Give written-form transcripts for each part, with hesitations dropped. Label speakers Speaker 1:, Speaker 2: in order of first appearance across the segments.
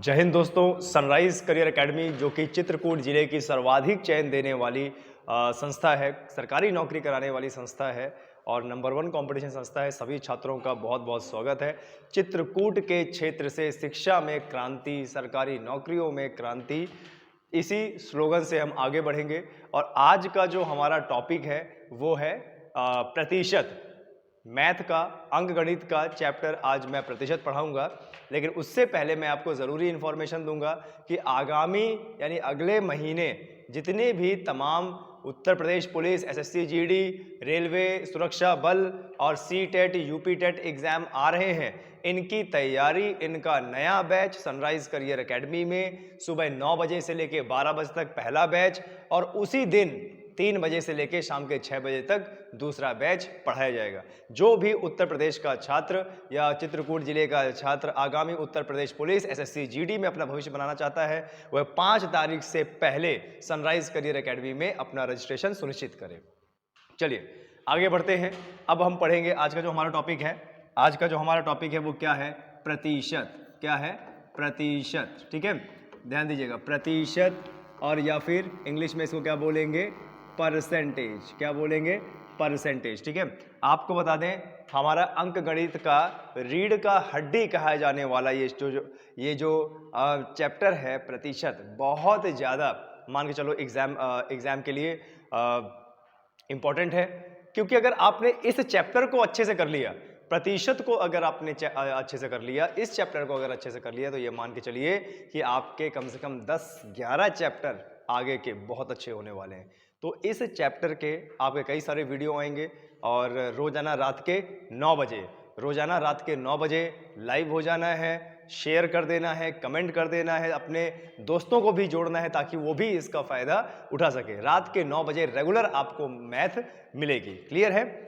Speaker 1: जय हिंद दोस्तों। Sunrise career academy जो कि चित्रकूट जिले की सर्वाधिक चयन देने वाली संस्था है, सरकारी नौकरी कराने वाली संस्था है और नंबर 1 कंपटीशन संस्था है। सभी छात्रों का बहुत बहुत स्वागत है। चित्रकूट के क्षेत्र से शिक्षा में क्रांति, सरकारी नौकरियों में क्रांति, इसी स्लोगन से हम आगे बढ़ेंगे। और आज का जो हमारा टॉपिक है वो है प्रतिशत। मैथ का, अंक गणित का चैप्टर आज मैं प्रतिशत पढ़ाऊंगा, लेकिन उससे पहले मैं आपको ज़रूरी इन्फॉर्मेशन दूंगा कि आगामी यानी अगले महीने जितने भी तमाम Uttar Pradesh police, SSC GD, railway सुरक्षा बल और सीटेट, यूपी टेट एग्ज़ाम आ रहे हैं, इनकी तैयारी, इनका नया बैच सनराइज करियर एकेडमी में सुबह 9 बजे से लेकर 12 बजे तक पहला बैच और उसी दिन 3 बजे से लेकर शाम के 6 बजे तक दूसरा बैच पढ़ाया जाएगा। जो भी उत्तर प्रदेश का छात्र या चित्रकूट जिले का छात्र आगामी Uttar Pradesh police, SSC GD में अपना भविष्य बनाना चाहता है, वह 5 तारीख से पहले सनराइज करियर एकेडमी में अपना रजिस्ट्रेशन सुनिश्चित करे। चलिए आगे बढ़ते हैं। अब हम पढ़ेंगे आज का जो हमारा टॉपिक है। आज का जो हमारा टॉपिक है वो क्या है? प्रतिशत। क्या है? प्रतिशत। ठीक है, ध्यान दीजिएगा। प्रतिशत, और या फिर इंग्लिश में इसको क्या बोलेंगे? परसेंटेज। क्या बोलेंगे? परसेंटेज। ठीक है, आपको बता दें हमारा अंक गणित का रीढ़ का हड्डी कहा जाने वाला ये जो चैप्टर है प्रतिशत, बहुत ज़्यादा मान के चलो एग्जाम के लिए इम्पॉर्टेंट है। क्योंकि अगर आपने इस चैप्टर को अच्छे से कर लिया, प्रतिशत को अगर आपने अच्छे से कर लिया, इस चैप्टर को अगर अच्छे से कर लिया, तो ये मान के चलिए कि आपके कम से कम 10-11 चैप्टर आगे के बहुत अच्छे होने वाले हैं। तो इस चैप्टर के आपके कई सारे वीडियो आएंगे और रोजाना रात के 9 बजे लाइव हो जाना है, शेयर कर देना है, कमेंट कर देना है, अपने दोस्तों को भी जोड़ना है ताकि वो भी इसका फ़ायदा उठा सके। रात के 9 बजे रेगुलर आपको मैथ मिलेगी। क्लियर है?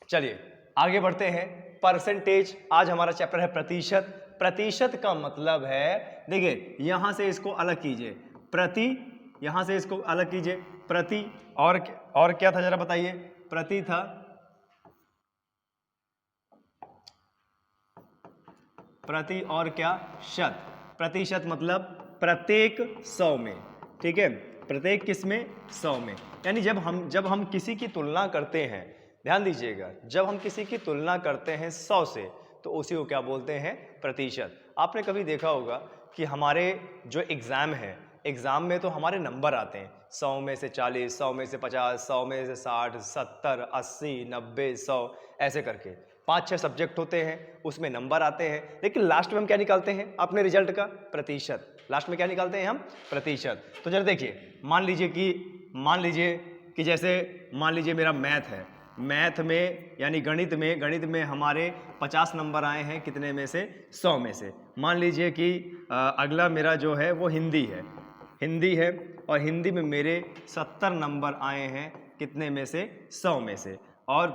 Speaker 1: चलिए आगे बढ़ते हैं। परसेंटेज, आज हमारा चैप्टर है प्रतिशत। प्रतिशत का मतलब है, देखिए यहां से इसको अलग कीजिए, प्रति, यहां से इसको अलग कीजिए, प्रति, और क्या था जरा बताइए? प्रति था, प्रति, और क्या? शत। प्रतिशत मतलब प्रत्येक 100 में। ठीक है, प्रत्येक किस में? 100 में। यानी जब हम किसी की तुलना करते हैं, ध्यान दीजिएगा, जब हम किसी की तुलना करते हैं 100 से, तो उसी को क्या बोलते हैं? प्रतिशत। आपने कभी देखा होगा कि हमारे जो एग्ज़ाम है, एग्ज़ाम में तो हमारे नंबर आते हैं 100 में से 40, 100 में से 50, 100 में से 60, 70, 80, 90, 100, ऐसे करके 5-6 सब्जेक्ट होते हैं, उसमें नंबर आते हैं। लेकिन लास्ट में हम क्या निकालते हैं अपने रिजल्ट का? प्रतिशत। लास्ट में क्या निकालते हैं हम? प्रतिशत। तो जरा देखिए, मान लीजिए कि जैसे मान लीजिए मेरा मैथ है, मैथ में यानी गणित में हमारे 50 नंबर आए हैं, कितने में से? 100 में से। मान लीजिए कि अगला मेरा जो है वो हिंदी है और हिंदी में मेरे 70 नंबर आए हैं, कितने में से? 100 में से। और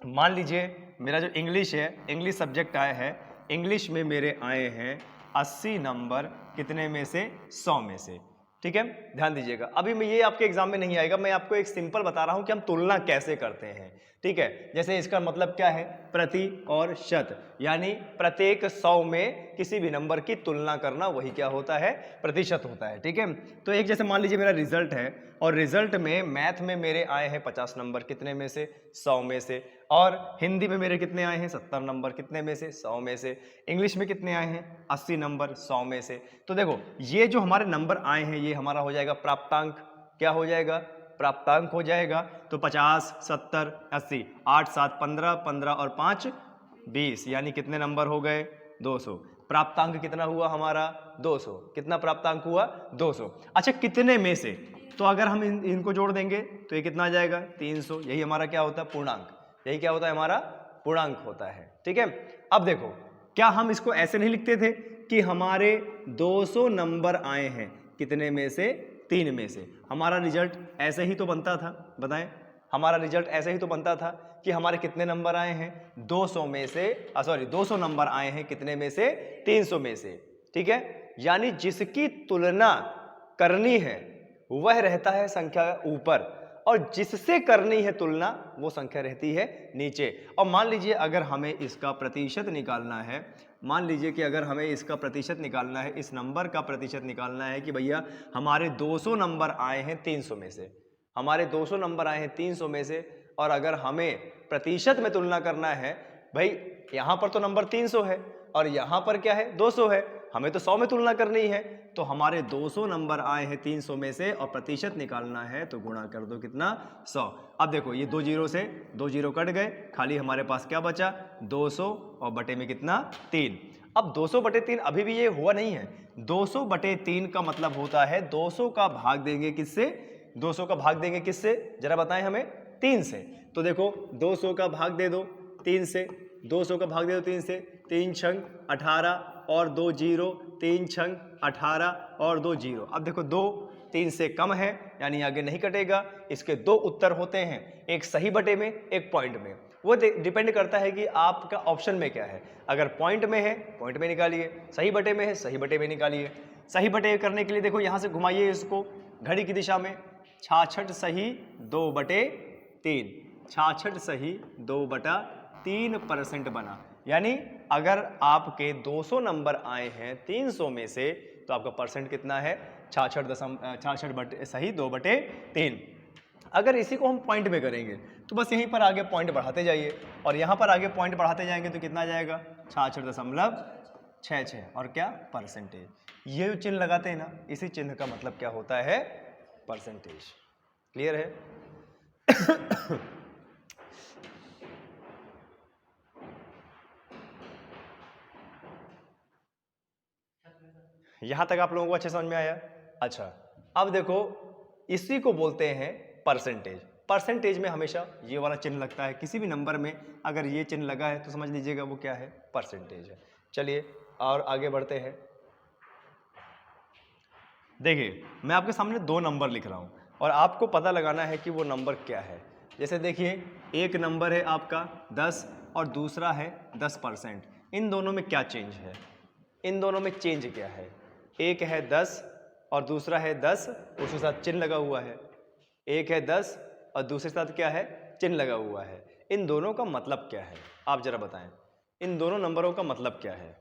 Speaker 1: मान लीजिए मेरा जो इंग्लिश है, इंग्लिश सब्जेक्ट आया है, इंग्लिश में मेरे आए हैं 80 नंबर, कितने में से? 100 में से। ठीक है, ध्यान दीजिएगा। अभी मैं ये आपके एग्जाम में नहीं आएगा, मैं आपको एक सिंपल बता रहा हूं कि हम तुलना कैसे करते हैं। ठीक है, जैसे इसका मतलब क्या है? प्रति और शत, यानी प्रत्येक 100 में किसी भी नंबर की तुलना करना, वही क्या होता है? प्रतिशत होता है। ठीक है, तो एक जैसे मान लीजिए मेरा रिजल्ट है और रिजल्ट में मैथ में मेरे आए हैं 50 नंबर, कितने में से? 100 में से। और हिंदी में मेरे कितने आए हैं? 70 नंबर, कितने में से? 100 में से। इंग्लिश में कितने आए हैं? 80 नंबर, 100 में से। तो देखो ये जो हमारे नंबर आए हैं, ये हमारा हो जाएगा प्राप्तांक। क्या हो जाएगा? प्राप्तांक हो जाएगा। तो 50, 70, 80, 8, 7, 15, 15 और 5, 20, यानी कितने नंबर हो गए? 200। प्राप्तांक कितना हुआ हमारा? 200। कितना प्राप्तांक हुआ? 200। अच्छा, कितने में से? तो अगर हम इनको जोड़ देंगे तो ये कितना आ जाएगा? 300। यही हमारा क्या होता है? पूर्णांक। यही क्या होता है? हमारा पूर्णांक होता है। ठीक है, अब देखो, क्या हम इसको ऐसे नहीं लिखते थे कि हमारे 200 नंबर आए हैं, कितने में से? 3 में से। हमारा रिजल्ट ऐसे ही तो बनता था, बताएं, हमारा रिजल्ट ऐसे ही तो बनता था कि हमारे कितने नंबर आए हैं? 200 में से, 200 नंबर आए हैं, कितने में से? 300 में से। ठीक है, यानी जिसकी तुलना करनी है वह रहता है संख्या ऊपर, और जिससे करनी है तुलना वो संख्या रहती है नीचे। और मान लीजिए अगर हमें इसका प्रतिशत निकालना है मान लीजिए कि अगर हमें इसका प्रतिशत निकालना है, इस नंबर का प्रतिशत निकालना है कि भैया हमारे 200 नंबर आए हैं 300 में से, हमारे 200 नंबर आए हैं 300 में से, और अगर हमें प्रतिशत में तुलना करना है, भाई यहाँ पर तो नंबर 300 है और यहाँ पर क्या है 200 है, हमें तो 100 में तुलना करनी है, तो हमारे 200 नंबर आए हैं 300 में से और प्रतिशत निकालना है तो गुणा कर दो कितना 100। अब देखो ये 2 जीरो से 2 जीरो कट गए, खाली हमारे पास क्या बचा 200 और बटे में कितना 3। अब 200 बटे 3 अभी भी ये हुआ नहीं है, 200 बटे 3 का मतलब होता है 200 का भाग देंगे किससे, 200 का भाग देंगे किससे जरा बताएं हमें, 3 से। तो देखो 200 का भाग दे दो 3 से, 200 का भाग दे दो 3 से, 3 छंग 18 और 2 जीरो, 3 छंग 18 और 2 जीरो। अब देखो 2 3 से कम है यानी आगे नहीं कटेगा। इसके 2 उत्तर होते हैं, एक सही बटे में एक पॉइंट में, वो डिपेंड करता है कि आपका ऑप्शन में क्या है। अगर पॉइंट में है पॉइंट में निकालिए, सही बटे में है सही बटे में निकालिए। सही बटे करने के लिए देखो यहाँ से घुमाइए इसको घड़ी की दिशा में, 66 सही 2/3, 66 सही 2/3% बना। यानी अगर आपके 200 नंबर आए हैं 300 में से तो आपका परसेंट कितना है 66 सही 2/3। अगर इसी को हम पॉइंट में करेंगे तो बस यहीं पर आगे पॉइंट बढ़ाते जाइए और यहाँ पर आगे पॉइंट बढ़ाते जाएंगे तो कितना जाएगा 66.66 और क्या परसेंटेज। ये जो चिन्ह लगाते हैं ना, इसी चिन्ह का मतलब क्या होता है परसेंटेज। क्लियर है? यहां तक आप लोगों को अच्छे समझ में आया? अच्छा, अब देखो इसी को बोलते हैं परसेंटेज। परसेंटेज में हमेशा ये वाला चिन्ह लगता है, किसी भी नंबर में अगर ये चिन्ह लगा है तो समझ लीजिएगा वो क्या है परसेंटेज है। चलिए और आगे बढ़ते हैं। देखिए मैं आपके सामने 2 नंबर लिख रहा हूं और आपको पता लगाना है कि वो नंबर क्या है। जैसे देखिए एक नंबर है आपका 10 और दूसरा है 10%। इन दोनों में क्या चेंज है, इन दोनों में चेंज क्या है? एक है 10 और दूसरा है 10, उसके साथ चिन्ह लगा हुआ है। एक है 10 और दूसरे साथ क्या है चिन्ह लगा हुआ है। इन दोनों का मतलब क्या है आप जरा बताएं, इन दोनों नंबरों का मतलब क्या है?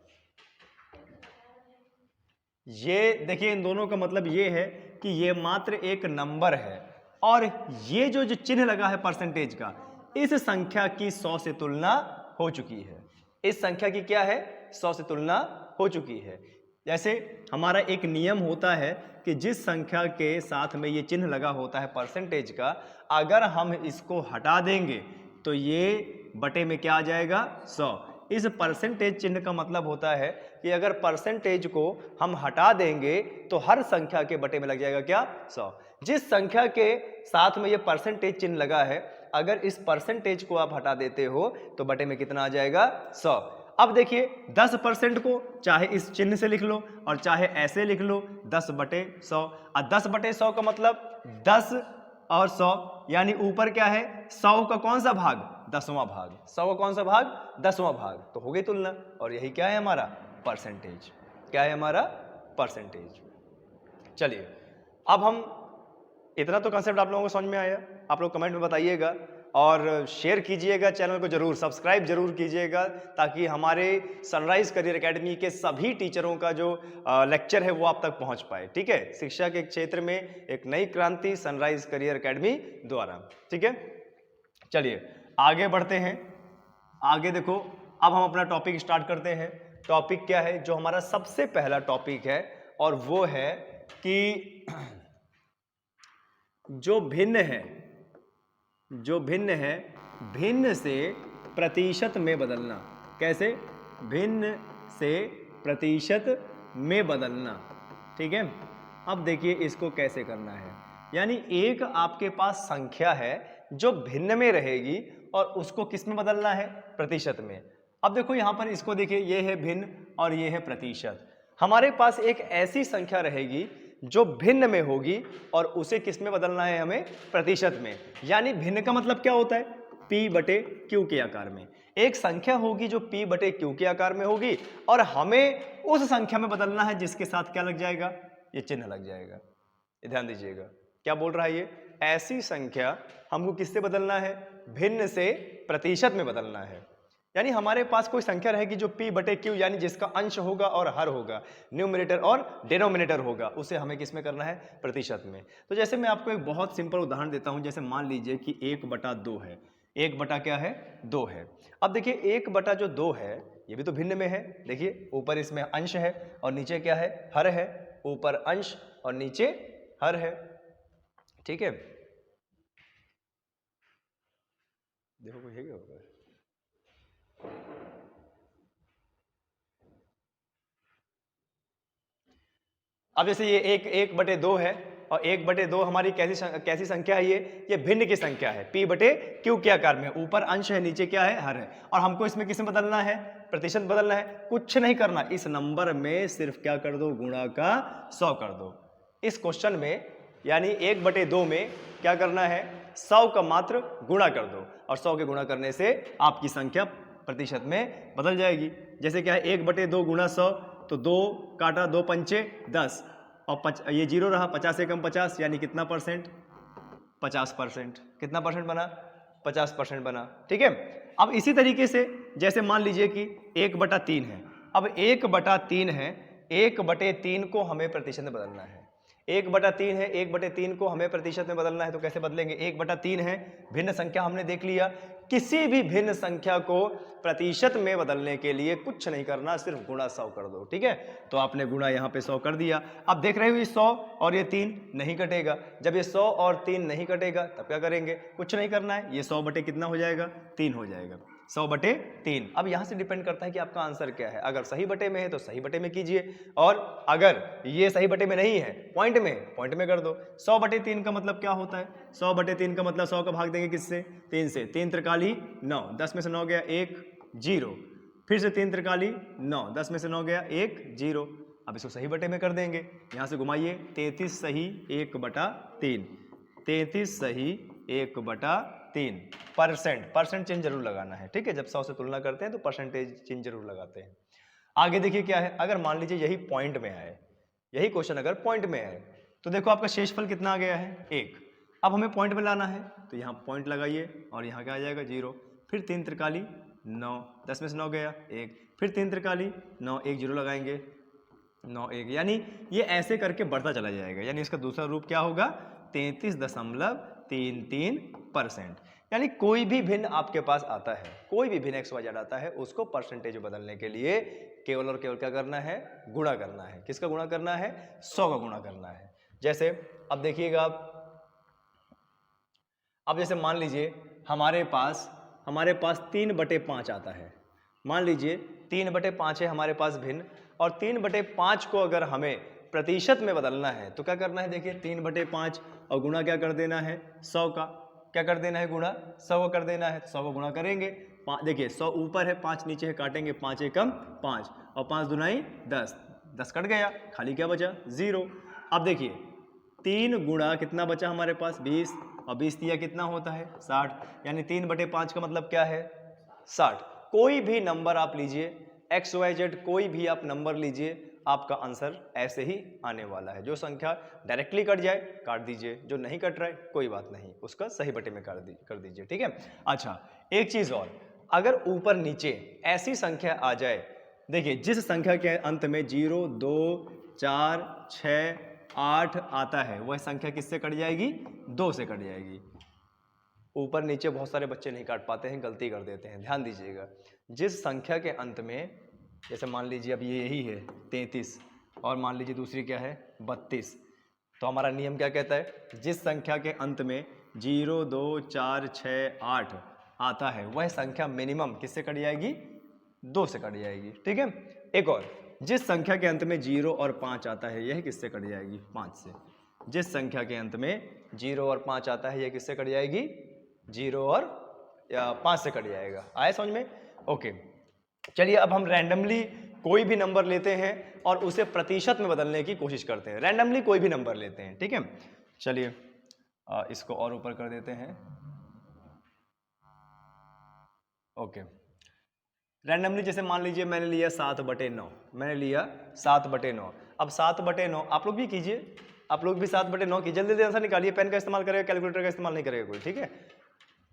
Speaker 1: ये देखिए इन दोनों का मतलब ये है कि ये मात्र एक नंबर है और ये जो चिन्ह लगा है परसेंटेज का, इस संख्या की 100 से तुलना हो चुकी है। इस संख्या की क्या है 100 से तुलना हो चुकी है। जैसे हमारा एक नियम होता है कि जिस संख्या के साथ में ये चिन्ह लगा होता है परसेंटेज का, अगर हम इसको हटा देंगे तो ये बटे में क्या आ जाएगा 100। इस परसेंटेज चिन्ह का मतलब होता है कि अगर परसेंटेज को हम हटा देंगे तो हर संख्या के बटे में लग जाएगा क्या 100। जिस संख्या के साथ में ये परसेंटेज चिन्ह लगा है, अगर इस परसेंटेज को आप हटा देते हो तो बटे में कितना आ जाएगा 100। अब देखिए 10% को चाहे इस चिन्ह से लिख लो और चाहे ऐसे लिख लो 10/100। और 10/100 का मतलब 10 और 100 यानी ऊपर क्या है 100 का कौन सा भाग 10वां भाग, 100 का कौन सा भाग 10वां भाग, तो हो गई तुलना। और यही क्या है हमारा परसेंटेज, क्या है हमारा परसेंटेज। चलिए अब हम इतना तो कंसेप्ट आप लोगों को समझ में आया? आप लोग कमेंट में बताइएगा और शेयर कीजिएगा, चैनल को जरूर सब्सक्राइब जरूर कीजिएगा ताकि हमारे सनराइज करियर एकेडमी के सभी टीचरों का जो लेक्चर है वो आप तक पहुंच पाए। ठीक है, शिक्षा के क्षेत्र में एक नई क्रांति सनराइज करियर एकेडमी द्वारा। ठीक है, चलिए आगे बढ़ते हैं। आगे देखो अब हम अपना टॉपिक स्टार्ट करते हैं। टॉपिक क्या है जो हमारा सबसे पहला टॉपिक है, और वो है कि जो भिन्न है भिन्न से प्रतिशत में बदलना। कैसे? भिन्न से प्रतिशत में बदलना। ठीक है, अब देखिए इसको कैसे करना है। यानी एक आपके पास संख्या है जो भिन्न में रहेगी और उसको किस में बदलना है प्रतिशत में। अब देखो यहां पर इसको देखिए, ये है भिन्न और ये है प्रतिशत। हमारे पास एक ऐसी संख्या रहेगी जो भिन्न में होगी और उसे किस में बदलना है हमें प्रतिशत में। यानी भिन्न का मतलब क्या होता है P/Q के आकार में। एक संख्या होगी जो P/Q के आकार में होगी और हमें उस संख्या में बदलना है जिसके साथ क्या लग जाएगा, ये चिन्ह लग जाएगा। ध्यान दीजिएगा क्या बोल रहा है ये, ऐसी संख्या हमको किससे बदलना है भिन्न से प्रतिशत में बदलना है। यानी हमारे पास कोई संख्या रहेगी जो p बटे q यानी जिसका अंश होगा और हर होगा, न्यूमरेटर और डिनोमिनेटर होगा, उसे हमें किस में करना है, प्रतिशत में। तो जैसे मैं आपको एक बहुत सिंपल उदाहरण देता हूं, जैसे मान लीजिए कि 1/2 है, 1 क्या है, 2 है। अब देखिए 1 जो 2 है ये भी तो भिन्न में है, देखिए ऊपर इसमें अंश है और नीचे क्या है, हर है, ऊपर अंश और नीचे हर है, ठीक है। देखो कोई है क्या ऊपर, अब जैसे ये 1/2 है और 1/2 हमारी कैसी संख्या है, ये भिन्न की संख्या है, p बटे q के आकार में, ऊपर अंश है नीचे क्या है, हर है, और हमको इसमें किस में बदलना है, प्रतिशत बदलना है। कुछ नहीं करना, इस नंबर में सिर्फ क्या कर दो, गुणा का 100 कर दो। इस क्वेश्चन में यानी 1/2 में क्या करना है, 100 का मात्र गुणा कर दो और 100 के गुणा करने से आपकी संख्या प्रतिशत में बदल जाएगी। जैसे क्या है, 1/2 गुणा 100, तो 2 काटा 2 पंचे 10 और ये 0 रहा, 50 से कम 50 यानी कितना परसेंट, 50%। कितना परसेंट बना, 50% बना, ठीक है। अब इसी तरीके से जैसे मान लीजिए कि 1/3 है, अब 1/3 है, 1/3 को हमें प्रतिशत में बदलना है, 1/3 है, 1/3 को हमें प्रतिशत में बदलना है, तो कैसे बदलेंगे, 1/3 है, भिन्न संख्या हमने देख लिया, किसी भी भिन्न संख्या को प्रतिशत में बदलने के लिए कुछ नहीं करना, सिर्फ गुणा 100 कर दो, ठीक है। तो आपने गुणा यहाँ पे 100 कर दिया। अब देख रहे हो ये 100 और ये 3 नहीं कटेगा, जब ये 100 और 3 नहीं कटेगा तब क्या करेंगे, कुछ नहीं करना है, ये 100 बटे कितना हो जाएगा, 3 हो जाएगा, 100/3। अब यहाँ से डिपेंड करता है कि आपका आंसर क्या है, अगर सही बटे में है तो सही बटे में कीजिए, और अगर ये सही बटे में नहीं है, पॉइंट में कर दो। 100/3 का मतलब क्या होता है, 100/3 का मतलब 100 का भाग देंगे किससे, 3 से, 3 त्रिकाली 9, 10 में से 9 गया 1 0, फिर से 3 त्रिकाली 9, 10 में से 9 गया 1 0। अब इसको सही बटे में कर देंगे, यहाँ से घुमाइए, 33 सही 1/3, 33 सही 1/3। परसेंट चिन्ह जरूर लगाना है, ठीक है, जब 100 से तुलना करते हैं तो परसेंटेज चिन्ह जरूर लगाते हैं। आगे देखिए क्या है, अगर मान लीजिए यही पॉइंट में आए, यही क्वेश्चन अगर पॉइंट में आए, तो देखो आपका शेषफल कितना आ गया है, 1। अब हमें पॉइंट में लाना है, तो यहाँ पॉइंट लगाइए और यहाँ क्या आ जाएगा 0, फिर 3 त्रिकाली 9, 10 में से 9 गया 1, फिर 3 त्रिकाली 9, 1 0 लगाएंगे, 9 1, यानी ये ऐसे करके बढ़ता चला जाएगा, यानी इसका दूसरा रूप क्या होगा, 33.33%। यानी कोई भी भिन्न आपके पास आता है, कोई भी भिन्न x y z आता है, उसको परसेंटेज बदलने के लिए केवल और केवल क्या करना है, गुणा करना है। किसका गुणा करना है, 100 का गुणा करना है। जैसे अब देखिएगा, अब जैसे मान लीजिए हमारे पास 3/5 आता है, मान लीजिए 3/5 है हमारे पास भिन्न, और 3/5 को अगर हमें प्रतिशत में बदलना है तो क्या करना है, देखिए 3/5 और गुणा क्या कर देना है, 100 का, क्या कर देना है, गुणा 100 का कर देना है, 100 को गुणा करेंगे, देखिए 100 ऊपर है, 5 नीचे है, काटेंगे 5 एकम 5 और 5 दूनाई 10, 10 कट गया, खाली क्या बचा, 0। अब देखिए 3 गुणा कितना बचा हमारे पास, 20, और 20 दिया कितना होता है, 60, यानी 3/5 का मतलब क्या है, 60। कोई भी नंबर आप लीजिए, एक्स वाई जेड कोई भी आप नंबर लीजिए, आपका आंसर ऐसे ही आने वाला है। जो संख्या डायरेक्टली कट जाए काट दीजिए, जो नहीं कट रहा है कोई बात नहीं, उसका सही बटे में कर दीजिए, ठीक है। अच्छा, एक चीज और, अगर ऊपर नीचे ऐसी संख्या आ जाए, देखिए जिस संख्या के अंत में 0 2 4 6 8 आता है, वह संख्या किससे कट जाएगी, 2 से कट जाएगी। ऊपर नीचे बहुत सारे बच्चे नहीं काट पाते हैं, गलती कर देते हैं, ध्यान दीजिएगा। जिस संख्या के अंत में, जैसे मान लीजिए अब ये यही है 33 और मान लीजिए दूसरी क्या है 32, तो हमारा नियम क्या कहता है, जिस संख्या के अंत में 0 2 4 6 8 आता है, वह संख्या मिनिमम किससे कट जाएगी, 2 से कट जाएगी, ठीक है। एक और, जिस संख्या के अंत में 0 और 5 आता है, यह किससे कट जाएगी, 5 से। जिस संख्या के अंत में 0 और 5 आता है, यह किससे कट जाएगी, 0 और 5 से कट जाएगा। आए समझ में, ओके। चलिए अब हम रैंडमली कोई भी नंबर लेते हैं और उसे प्रतिशत में बदलने की कोशिश करते हैं। रैंडमली कोई भी नंबर लेते हैं, ठीक है। चलिए इसको और ऊपर कर देते हैं, ओके। रैंडमली जैसे मान लीजिए मैंने लिया 7/9, मैंने लिया 7/9। अब 7/9 आप लोग भी कीजिए, आप लोग भी 7/9 की जल्दी जल्दी आंसर निकालिए, पेन का इस्तेमाल करेगा, कैलकुलेटर का इस्तेमाल नहीं करेगा कोई, ठीक है।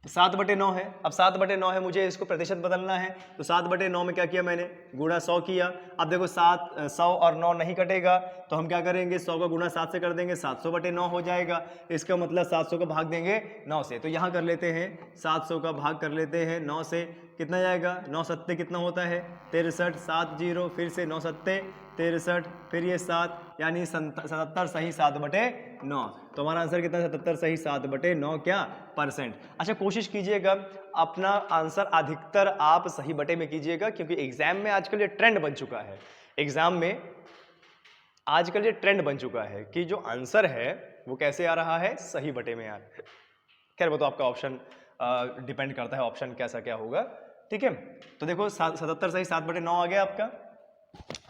Speaker 1: 7/9 है। अब 7/9 है, मुझे इसको प्रतिशत बदलना है, तो 7/9 में क्या किया मैंने, गुणा 100 किया। अब देखो 100 और 9 नहीं कटेगा, तो हम क्या करेंगे, 100 का गुणा 7 से कर देंगे, 700/9 हो जाएगा। इसका मतलब 700 का भाग देंगे 9 से, तो यहाँ कर लेते हैं 700 का भाग कर लेते हैं 9 से, कितना जाएगा, 9 सत्ते कितना होता है 63, 7 0, फिर से 9 सत्ते 63, फिर ये 7, यानी 77 सही 7/9। तो हमारा आंसर कितना, 77 सही 7/9 क्या %। अच्छा कोशिश कीजिएगा अपना आंसर अधिकतर आप सही बटे में कीजिएगा, क्योंकि एग्जाम में आजकल ये ट्रेंड बन चुका है, एग्जाम में आजकल ये ट्रेंड बन चुका है कि जो आंसर है वो कैसे आ रहा है, सही बटे में यार। खैर वो तो आपका ऑप्शन डिपेंड करता है, ऑप्शन कैसा क्या होगा, ठीक है। तो देखो 77 सही 7/9 आ गया आपका।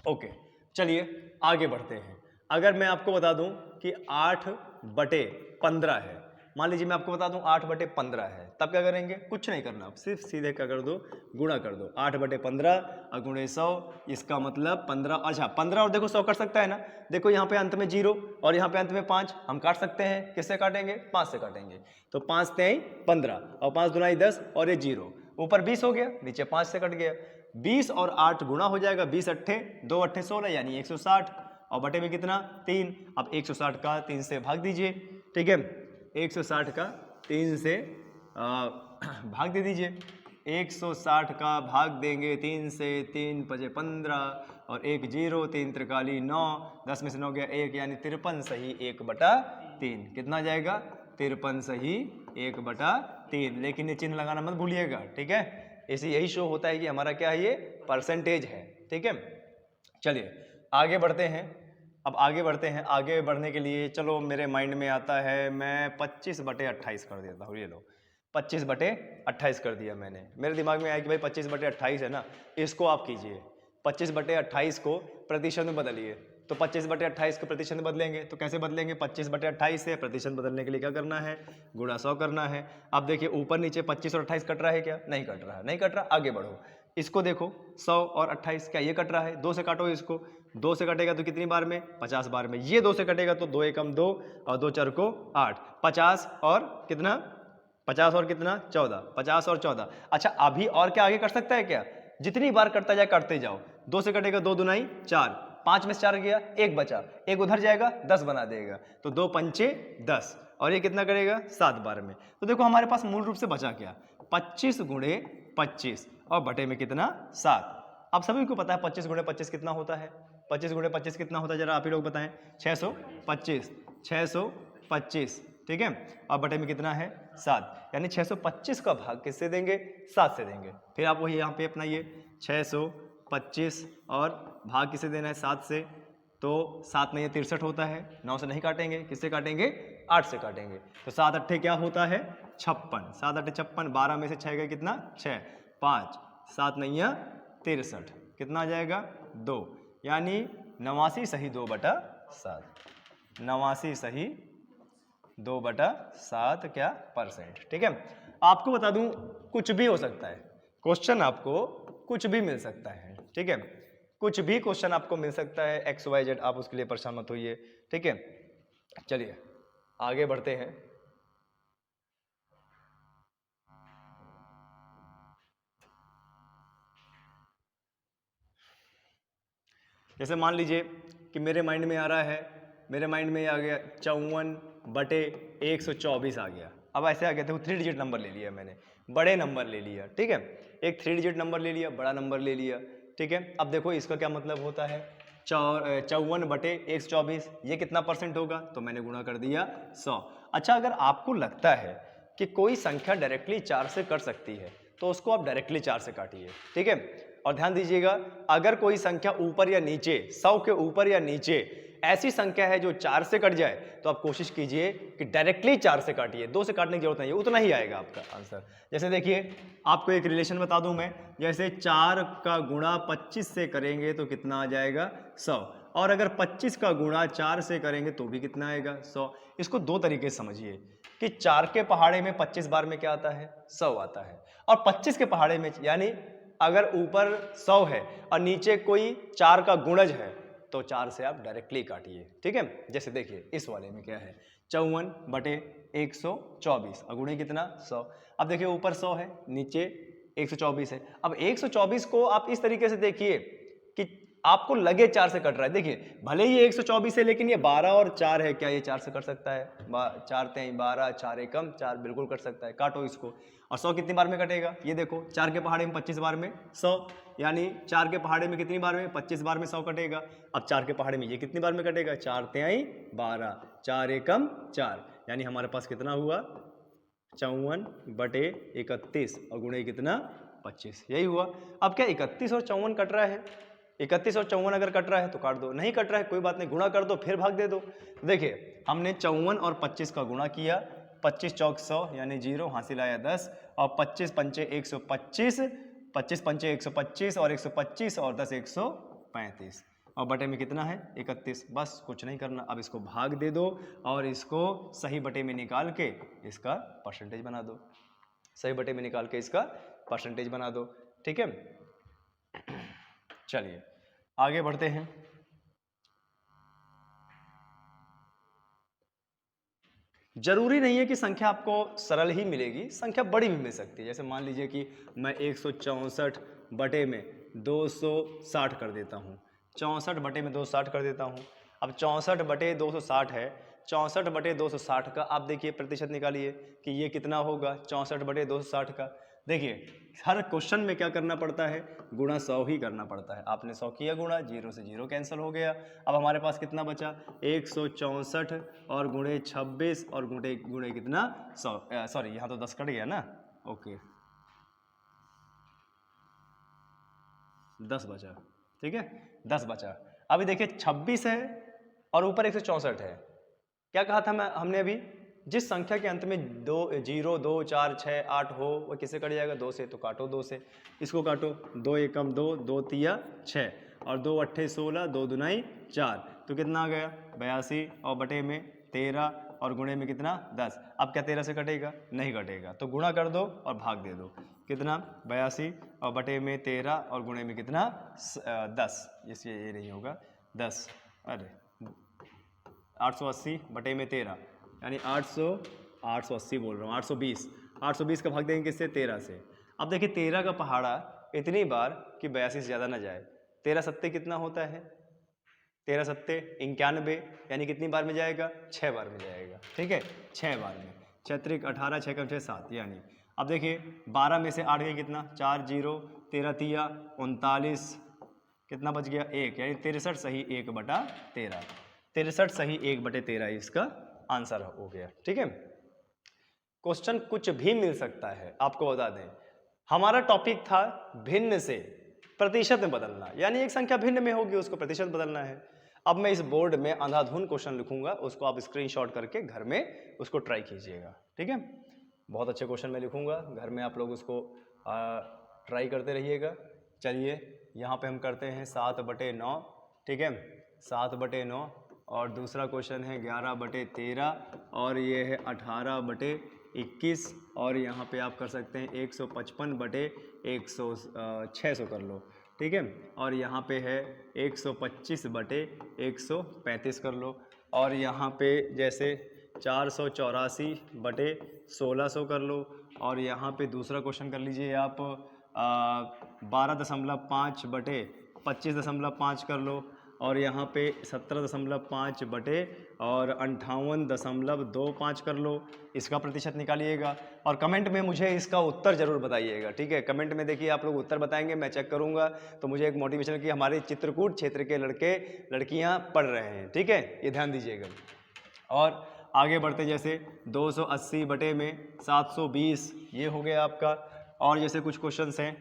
Speaker 1: ओके चलिए आगे बढ़ते हैं। अगर मैं आपको बता दूं कि 8/15 है, मान लीजिए मैं आपको बता दूं 8/15 है, तब क्या करेंगे, कुछ नहीं करना, सिर्फ सीधे क्या कर दो, गुणा कर दो, 8/15 और गुणे 100, इसका मतलब 15। अच्छा 15 और देखो 100 कर सकता है ना, देखो यहाँ पे अंत में 0 और यहाँ पे अंत में 5, हम काट सकते हैं, किससे काटेंगे, 5 से काटेंगे। तो 5 3 15 और 5 दूना 10 और ये 0, ऊपर 20 हो गया, नीचे 5 से कट गया, 20 और 8 गुणा हो जाएगा, 20 अट्ठे 2 अट्ठे 16 यानी 160, और बटे में कितना 3। अब 160 का 3 से भाग दीजिए, ठीक है, 160 का 3 से भाग दे दीजिए, 160 का भाग देंगे 3 से, 3 5 15 और 1 0, 3 त्रिकाली 9, 10 में से 9 गया 1, यानी 53 सही 1/3। कितना जाएगा, 53 सही 1/3। लेकिन ये चिन्ह लगाना मत भूलिएगा, ठीक है, इसे यही शो होता है कि हमारा क्या है, ये परसेंटेज है, ठीक है। चलिए आगे बढ़ते हैं। अब आगे बढ़ते हैं, आगे बढ़ने के लिए चलो मेरे माइंड में आता है, मैं 25/28 कर देता हूँ, ये लो 25/28 कर दिया मैंने, मेरे दिमाग में आया कि भाई 25/28 है ना, इसको आप कीजिए, 25/28 को प्रतिशत में बदलिए। तो 25/28 को प्रतिशत में बदलेंगे तो कैसे बदलेंगे, 25/28 से प्रतिशत बदलने के लिए क्या करना है, गुणा 100 करना है। अब देखिए ऊपर नीचे 25 और 28 कट रहा है क्या, नहीं कट रहा, नहीं कट रहा, आगे बढ़ो, इसको देखो 100 और 28 क्या ये कट रहा है, 2 से काटो इसको, 2 से कटेगा तो कितनी बार में, 50 बार में, ये 2 से कटेगा तो 2 एकम 2 और 2 4 को 8, 50 और कितना, 50 और कितना 14, 50 और 14। अच्छा अभी और क्या आगे कर सकता है क्या, जितनी बार करता जाए करते जाओ, 2 से कटेगा 2 दूनाई 4, 5 में से 4 गया, 1 बचा, 1 उधर जाएगा 10 बना देगा, तो 2 पंचे 10 और ये कितना करेगा 7 बार में। तो देखो हमारे पास मूल रूप से बचा क्या, 25 गुणे 25 और बटे में कितना 7। अब सभी को पता है 25 गुणे 25 कितना होता है, 25 गुणे 25 कितना होता है, जरा आप ही लोग बताएं, 625, 625, ठीक है, और बटे में कितना है 7, यानी 625 का भाग किससे देंगे, 7 से देंगे। फिर आप वही यहाँ पे अपनाइए 625 और भाग किसे देना है 7 से, तो 7 में ये 63 होता है, 9 से नहीं काटेंगे, किससे काटेंगे 8 से काटेंगे, तो 7 अट्ठे क्या होता है 56, 7 अट्ठे 56, 12 में से 6 गए कितना 6, 5 7 नैया 63, कितना आ जाएगा 2, यानी 89 सही 2/7, 89 सही 2/7 क्या %, ठीक है। आपको बता दूं कुछ भी हो सकता है क्वेश्चन, आपको कुछ भी मिल सकता है, ठीक है, कुछ भी क्वेश्चन आपको मिल सकता है XYZ, आप उसके लिए परेशान मत होइए, ठीक है। चलिए आगे बढ़ते हैं। जैसे मान लीजिए कि मेरे माइंड में आ रहा है, मेरे माइंड में आ गया 54/124 आ गया। अब ऐसे आ गया, देखो 3 डिजिट नंबर ले लिया मैंने, बड़े नंबर ले लिया, ठीक है, एक 3 डिजिट नंबर ले लिया, बड़ा नंबर ले लिया, ठीक है। अब देखो इसका क्या मतलब होता है, 54/124, ये कितना % होगा, तो मैंने गुणा कर दिया 100। अच्छा अगर आपको लगता है कि कोई संख्या डायरेक्टली 4 से कट सकती है, तो उसको आप डायरेक्टली 4 से काटिए, ठीक है। और ध्यान दीजिएगा, अगर कोई संख्या ऊपर या नीचे 100 के ऊपर या नीचे ऐसी संख्या है जो 4 से कट जाए, तो आप कोशिश कीजिए कि डायरेक्टली 4 से काटिए, 2 से काटने की जरूरत नहीं है, उतना ही आएगा आपका आंसर। जैसे देखिए आपको एक रिलेशन बता दूं मैं, जैसे 4 का गुणा 25 से करेंगे तो कितना आ जाएगा 100, और अगर 25 का गुणा 4 से करेंगे तो भी कितना आएगा 100। इसको 2 तरीके से समझिए कि 4 के पहाड़े में 25 बार में क्या आता है 100 आता है, और 25 के पहाड़े में, यानी अगर ऊपर 100 है और नीचे कोई 4 का गुणज है, तो 4 से आप डायरेक्टली काटिए, ठीक है। जैसे देखिए इस वाले में क्या है, 54/124 अगुणे कितना 100। अब देखिए ऊपर 100 है, नीचे 124 है। अब 124 को आप इस तरीके से देखिए कि आपको लगे 4 से कट रहा है। देखिए भले ही 124 है लेकिन ये 12 और 4 है, क्या ये 4 से कट सकता है? 4 3 12, 4 एकम 4, बिल्कुल कट सकता है। काटो इसको। और 100 कितनी बार में कटेगा ये देखो, 4 के पहाड़े में 25 बार में 100, यानी 4 के पहाड़े में कितनी बार में 25 बार में 100 कटेगा। अब 4 के पहाड़े में ये कितनी बार में कटेगा, 4 3 12, 4 एकम 4, यानी हमारे पास कितना हुआ 54/31 और गुणे कितना 25, यही हुआ। अब क्या 31 और 54 कट रहा है, 31 और 54 अगर कट रहा है तो काट दो, नहीं कट रहा है कोई बात नहीं, गुणा कर दो फिर भाग दे दो। देखिए हमने 54 और 25 का गुणा किया, 25 चौक 100 यानी 0, हासिल आया 10, और 25 पंचे 125, 25 पंचे 125 और 125 और 10 135, और बटे में कितना है 31। बस कुछ नहीं करना, अब इसको भाग दे दो और इसको सही बटे में निकाल के इसका परसेंटेज बना दो, सही बटे में निकाल के इसका परसेंटेज बना दो, ठीक है। चलिए आगे बढ़ते हैं। जरूरी नहीं है कि संख्या आपको सरल ही मिलेगी, संख्या बड़ी भी मिल सकती है। जैसे मान लीजिए कि मैं 164 बटे में 260 कर देता हूँ, 64 बटे में 260 कर देता हूँ। अब 64 बटे 260 है, 64 बटे 260 का आप देखिए प्रतिशत निकालिए कि ये कितना होगा 64 बटे 260 का। देखिए हर क्वेश्चन में क्या करना पड़ता है, गुणा 100 ही करना पड़ता है। आपने 100 किया गुणा, 0 से 0 कैंसिल हो गया। अब हमारे पास कितना बचा 164 और गुणे 26 और गुणे गुणे कितना 100, सॉरी यहाँ तो 10 कट गया ना, ओके 10 बचा, ठीक है 10 बचा। अभी देखिए 26 है और ऊपर 164 है। क्या कहा था हमने अभी, जिस संख्या के अंत में 2 0 2 4 6 8 हो वह किससे कट जाएगा 2 से, तो काटो 2 से, इसको काटो, 2 एकम 2, 2 तिया 6 और 2 अट्ठे 16, 2 दुनाई 4, तो कितना आ गया 82 और बटे में 13 और गुणे में कितना 10। अब क्या 13 से कटेगा, नहीं कटेगा, तो गुणा कर दो और भाग दे दो, कितना 82 और बटे में 13 और गुणे में कितना 10, इसलिए ये नहीं होगा 10, अरे 880 बटे में 13 यानी 880 बोल रहा हूँ 820 का भाग देंगे किससे 13 से। अब देखिए 13 का पहाड़ा इतनी बार कि 82 से ज़्यादा ना जाए, 13 सत्ते कितना होता है, 13 सत्ते 91, यानी कितनी बार में जाएगा 6 बार में जाएगा, ठीक है 6 बार में, 6 18 6 कम 6 7, यानी अब देखिए 12 में से 8 गई कितना 4 0, 13 तिया 39, कितना बच गया 1, यानी 63 सही 1/13, 63 सही 1/13 इसका आंसर हो गया, ठीक है। क्वेश्चन कुछ भी मिल सकता है, आपको बता दें हमारा टॉपिक था भिन्न से प्रतिशत में बदलना, यानी एक संख्या भिन्न में होगी उसको प्रतिशत बदलना है। अब मैं इस बोर्ड में अंधाधुन क्वेश्चन लिखूंगा, उसको आप स्क्रीनशॉट करके घर में उसको ट्राई कीजिएगा, ठीक है। बहुत अच्छे क्वेश्चन मैं लिखूंगा, घर में आप लोग उसको ट्राई करते रहिएगा। चलिए यहाँ पे हम करते हैं 7/9, ठीक है 7/9, और दूसरा क्वेश्चन है 11/13 और ये है 18/21, और यहाँ पे आप कर सकते हैं 155/600 कर लो, ठीक है, और यहाँ पे है 125/135 कर लो, और यहाँ पे जैसे 484/1600 कर लो, और यहाँ पे दूसरा क्वेश्चन कर लीजिए आप 12.5/25.5 कर लो, और यहाँ पे 17.5 बटे और 58.25 कर लो, इसका प्रतिशत निकालिएगा और कमेंट में मुझे इसका उत्तर जरूर बताइएगा, ठीक है। कमेंट में देखिए आप लोग उत्तर बताएंगे, मैं चेक करूँगा तो मुझे एक मोटिवेशन कि हमारे चित्रकूट क्षेत्र के लड़के लड़कियाँ पढ़ रहे हैं, ठीक है, ये ध्यान दीजिएगा। और आगे बढ़ते जैसे 280 बटे में 720 ये हो गया आपका, और जैसे कुछ क्वेश्चंस हैं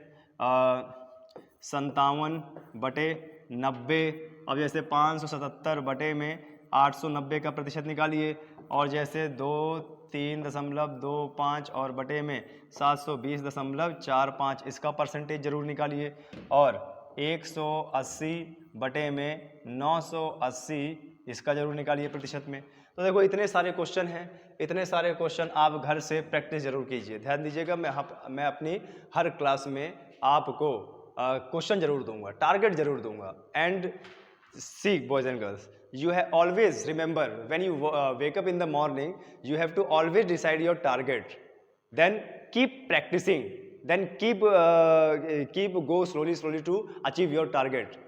Speaker 1: 57/90, अब जैसे 577 बटे में 890 का प्रतिशत निकालिए, और जैसे 23.25 और बटे में 720.45 इसका परसेंटेज जरूर निकालिए, और 180 बटे में 980 इसका जरूर निकालिए प्रतिशत में। तो देखो इतने सारे क्वेश्चन हैं, इतने सारे क्वेश्चन आप घर से प्रैक्टिस जरूर कीजिए। ध्यान दीजिएगा, मैं अपनी हर क्लास में आपको क्वेश्चन जरूर दूंगा, टारगेट जरूर दूंगा, and See, boys and girls, you have always remember when you wake up in the morning, you have to always decide your target. Then keep practicing. Then keep go slowly to achieve your target.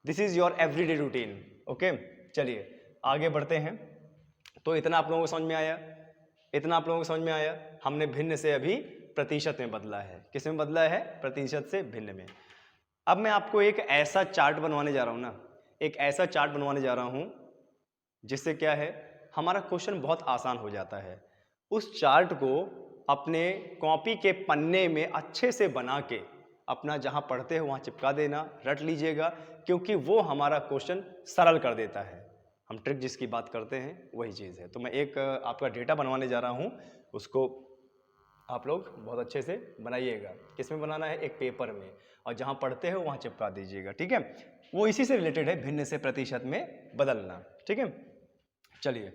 Speaker 1: This is your everyday routine. Okay? चलिए आगे बढ़ते हैं. तो इतना आप लोगों को समझ में आया. इतना आप लोगों को समझ में आया. हमने भिन्न से अभी प्रतिशत में बदला है. किस में बदला है? प्रतिशत से भिन्न में. अब मैं आपको एक ऐसा चार्ट बनवाने जा रहा हूं ना, एक ऐसा चार्ट बनवाने जा रहा हूं जिससे क्या है, हमारा क्वेश्चन बहुत आसान हो जाता है. उस चार्ट को अपने कॉपी के पन्ने में अच्छे से बना के अपना जहां पढ़ते हो वहां चिपका देना, रट लीजिएगा, क्योंकि वो हमारा क्वेश्चन सरल कर देता है. हम ट्रिक जिसकी बात करते हैं वही चीज़ है. तो मैं एक आपका डेटा बनवाने जा रहा हूं, उसको आप लोग बहुत अच्छे से बनाइएगा. किस में बनाना है? एक पेपर में, और जहां पढ़ते हो वहां चिपका दीजिएगा. ठीक है? वो इसी से रिलेटेड है, भिन्न से प्रतिशत में बदलना. ठीक है? चलिए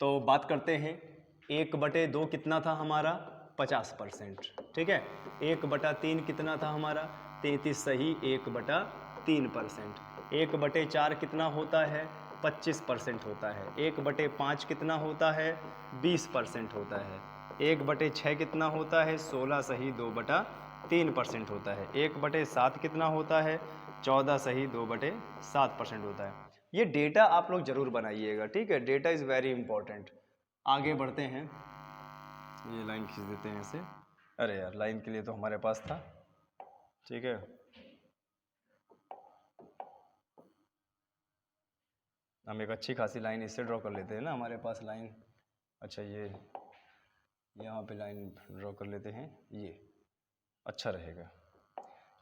Speaker 1: तो बात करते हैं. 1/2 कितना था हमारा? 50%. ठीक है? 1/3 कितना था हमारा? 33 सही 1/3%. 1/4 कितना होता है? 25% होता है. 1/5 कितना होता है? 20% होता है. 1/6 कितना होता है? 16 सही 2/3% होता है. 1/7 कितना होता है? 14 सही 2/7% होता है. ये डेटा आप लोग जरूर बनाइएगा. ठीक है? Data is very important. आगे बढ़ते हैं. ये लाइन खींच देते हैं ऐसे. अरे यार, लाइन के लिए तो हमारे पास था. ठीक है, हम एक अच्छी खासी लाइन इससे ड्रॉ कर लेते हैं ना, हमारे पास लाइन. अच्छा, ये यहाँ पे लाइन ड्रॉ कर लेते हैं, ये अच्छा रहेगा.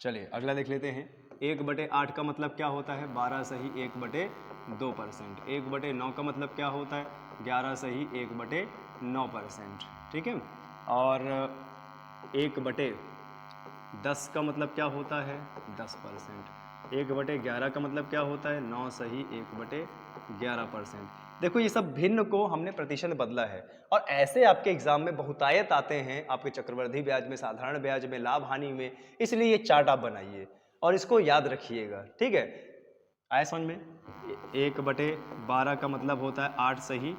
Speaker 1: चलिए अगला देख लेते हैं. 1/8 का मतलब क्या होता है? 12 सही 1/2%. 1/9 का मतलब क्या होता है? 11 सही 1/9%. ठीक है? और 1/10 का मतलब क्या होता है? 10%. 1/11 का मतलब क्या होता है? 9 सही 1/11%. देखो, ये सब भिन्न को हमने प्रतिशत में बदला है. और ऐसे आपके एग्जाम में बहुतायत आते हैं, आपके चक्रवृद्धि ब्याज में, साधारण ब्याज में, लाभ हानि में. इसलिए ये चार्ट आप बनाइए और इसको याद रखिएगा. ठीक है? आया समझ में? 1/12 का मतलब होता है 8 सही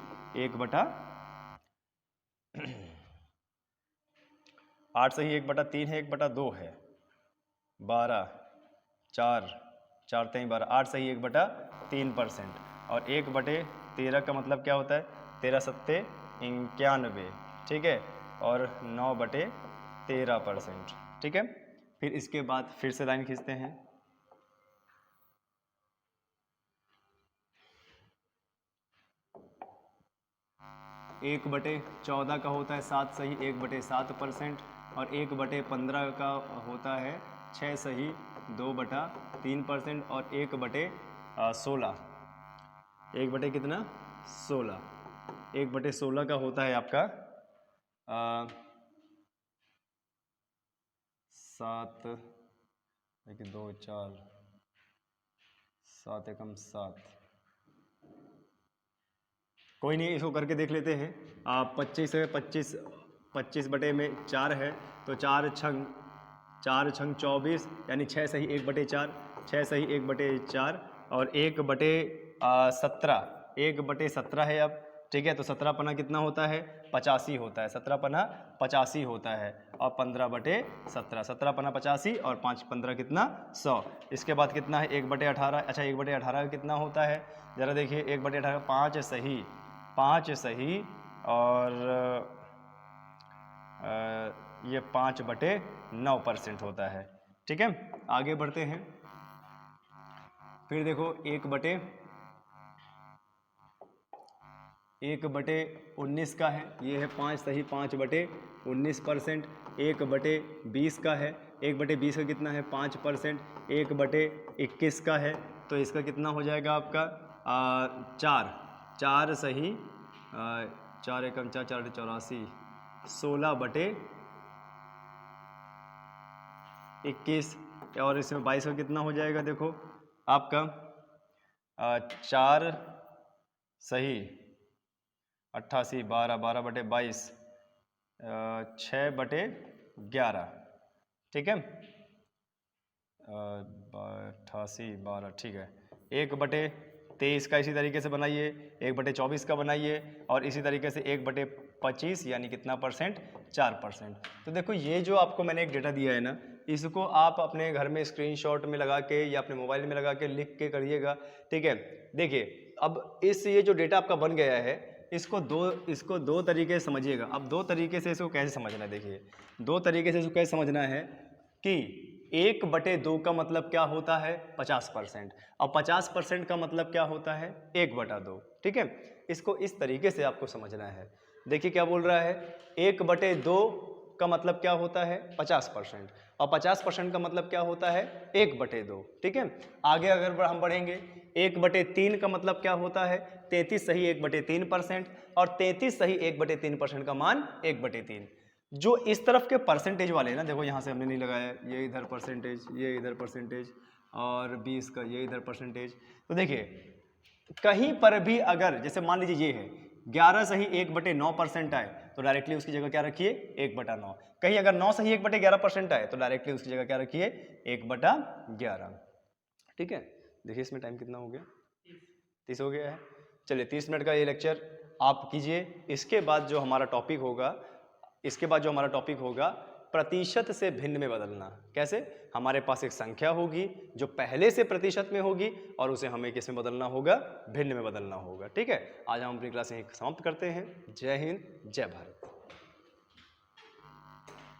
Speaker 1: 8 सही 1/3 है, 1/2 है. 12 4 4 3 12, 8 सही 1/3%. और 1/13 का मतलब क्या होता है? 13 सत्ते 91. ठीक है? और 9/13%. ठीक है? फिर इसके बाद फिर से लाइन खींचते हैं. एक बटे 14 का होता है 7 सही 1/7%. और 1/15 का होता है 6 सही 2/3%. और 1/16 कितना? 16. 1/16 का होता है आपका 7 2 4 7 एकम 7. कोई नहीं, इसको करके देख लेते हैं. 25 है, 25 बटे में 4 है, तो 4 छंग 24, यानी 6 सही 1/4. 6 सही 1/4. और 1/17 है अब. ठीक है? तो 17 पन्ना कितना होता है? 85 होता है. 17 पन्ना 85 होता है. और 15/17, 17 पन्ना 85 और 5 15 कितना? 100. इसके बाद कितना है? 1/18. अच्छा, 1/18 कितना होता है? ज़रा देखिए. 1/18 5 सही और ये 5/9% होता है. ठीक है? आगे बढ़ते हैं. फिर देखो 1/19 का है. ये है 5 सही 5/19%. 1/20 का है. 1/20 का कितना है? 5%. 1/21 का है, तो इसका कितना हो जाएगा आपका? 4 सही 4 एकम 4 4 84. 16/21. और इसमें 22 का कितना हो जाएगा? देखो आपका 4 सही 88. 12/22. 6/11. ठीक है? 88 12. ठीक है. 1/22 23 का इसी तरीके से बनाइए, 1/24 का बनाइए, और इसी तरीके से 1/25 यानी कितना परसेंट, 4%। तो देखो ये जो आपको मैंने एक डेटा दिया है ना, इसको आप अपने घर में स्क्रीनशॉट में लगा के या अपने मोबाइल में लगा के लिख के करिएगा, ठीक है। देखिए अब ये जो डेटा आपका बन गया है, इसको दो तरीके से समझिएगा। अब दो तरीके से इसको कैसे समझना है, देखिए दो तरीके से इसको कैसे समझना है कि 1/2 का मतलब क्या होता है, 50%, और 50% का मतलब क्या होता है, 1/2, ठीक है। इसको इस तरीके से आपको समझना है। देखिए क्या बोल रहा है, 1/2 का मतलब क्या होता है, 50%, और 50% का मतलब क्या होता है, 1/2, ठीक है। आगे अगर हम बढ़ेंगे, 1/3 का मतलब क्या होता है, 33 सही 1/3%, और 33 सही 1/3% का मान 1/3। जो इस तरफ के परसेंटेज वाले हैं ना, देखो यहाँ से हमने नहीं लगाया, ये इधर परसेंटेज, ये इधर परसेंटेज, और 20 का ये इधर परसेंटेज। तो देखिए कहीं पर भी अगर जैसे मान लीजिए ये है 11 सही 1/9% आए तो डायरेक्टली उसकी जगह क्या रखिए, 1/9। कहीं अगर 9 सही 1/11% आए तो डायरेक्टली उसकी जगह क्या रखिए, 1/11, ठीक है। देखिए इसमें टाइम कितना हो गया, 30 हो गया है। चलिए 30 मिनट का ये लेक्चर आप कीजिए। इसके बाद जो हमारा टॉपिक होगा प्रतिशत से भिन्न में बदलना। कैसे, हमारे पास एक संख्या होगी जो पहले से प्रतिशत में होगी और उसे हमें किस में बदलना होगा, भिन्न में बदलना होगा, ठीक है। आज हम अपनी क्लास यहीं समाप्त करते हैं। जय हिंद, जय भारत।